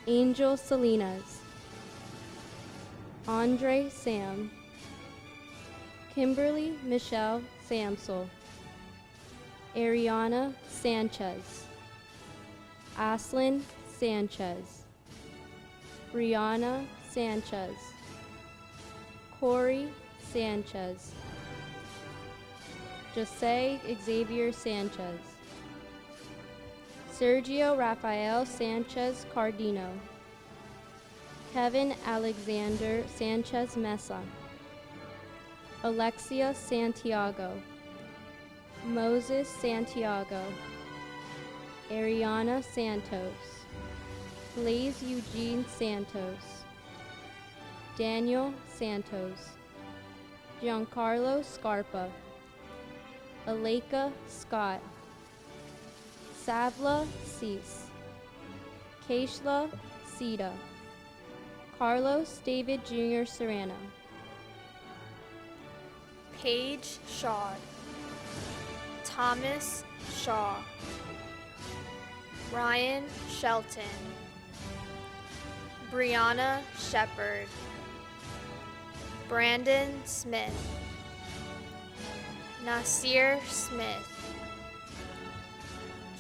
Angel Salinas, Andre Sam, Kimberly Michelle Samsel, Ariana Sanchez, Aslyn Sanchez, Brianna Sanchez, Corey Sanchez, Jose Xavier Sanchez, Sergio Rafael Sanchez Cardino, Kevin Alexander Sanchez Mesa, Alexia Santiago, Moses Santiago, Ariana Santos, Blaze Eugene Santos, Daniel Santos, Giancarlo Scarpa, Aleka Scott, Savla Cease, Keishla Sita, Carlos David Jr. Serrano, Paige Shaw, Thomas Shaw, Ryan Shelton, Brianna Shepard, Brandon Smith, Nasir Smith,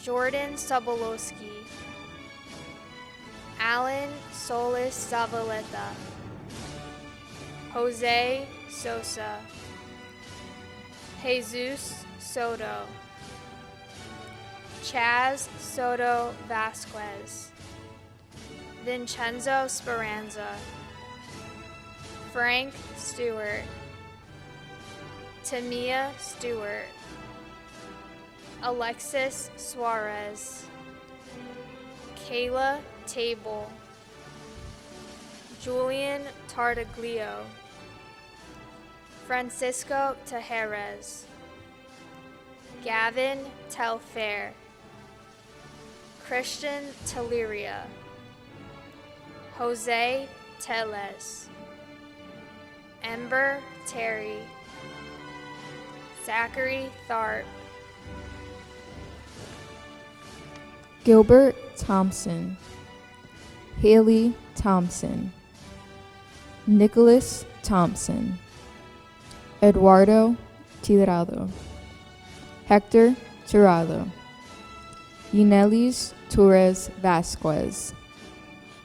Jordan Sobolowski, Alan Solis Zavaleta, Jose Sosa, Jesus Soto, Chaz Soto Vasquez, Vincenzo Speranza, Frank Stewart, Tamia Stewart, Alexis Suarez, Kayla Table, Julian Tartaglio, Francisco Tejerez, Gavin Telfair, Christian Teleria, Jose Teles, Ember Terry, Zachary Tharp, Gilbert Thompson, Haley Thompson, Nicholas Thompson, Eduardo Tirado, Hector Tirado, Yunelis Torres Vasquez,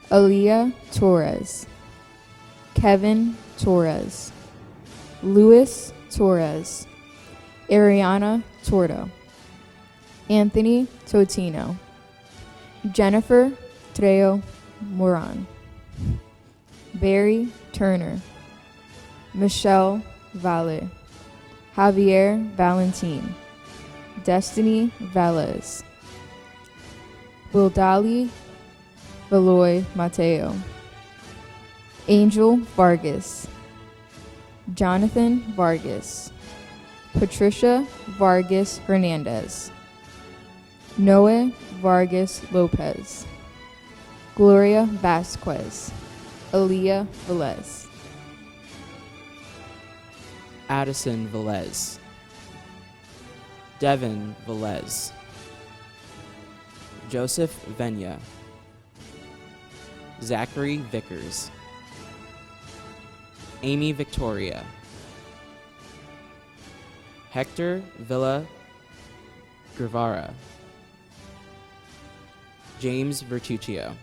Aaliyah Torres, Kevin Torres, Luis Torres, Ariana Tordo, Anthony Totino, Jennifer Trejo Moran, Barry Turner, Michelle Valle, Javier Valentin, Destiny Velez, Wildali Veloy Mateo, Angel Vargas, Jonathan Vargas, Patricia Vargas Hernandez, Noe Vargas Lopez, Gloria Vasquez, Aaliyah Velez, Addison Velez, Devin Velez, Joseph Venya, Zachary Vickers, Amy Victoria, Hector Villa Guevara, James Vertuccio,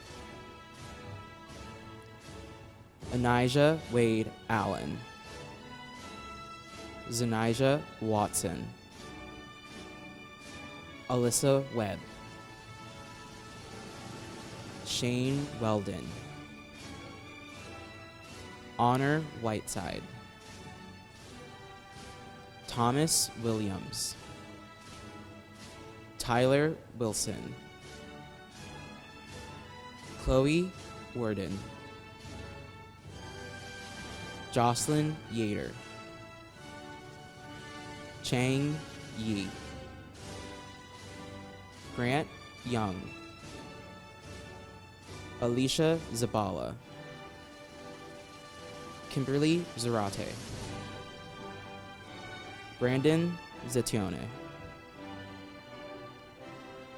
Anijah Wade Allen, Zanijah Watson, Alyssa Webb, Shane Weldon, Honor Whiteside, Thomas Williams, Tyler Wilson, Chloe Worden, Jocelyn Yater, Chang Yi, Grant Young, Alicia Zabala, Kimberly Zarate, Brandon Zetione,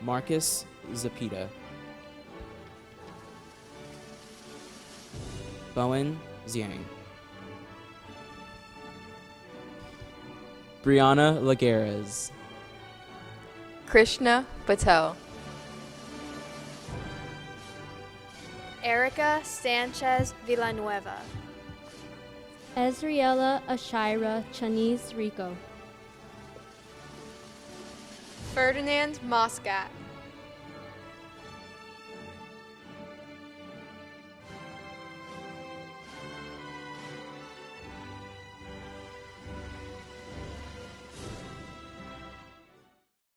Marcus Zapita, Bowen Ziang, Brianna Laguerres, Krishna Patel, Erica Sanchez Villanueva, Ezriela Ashira Chaniz Rico, Ferdinand Moscat,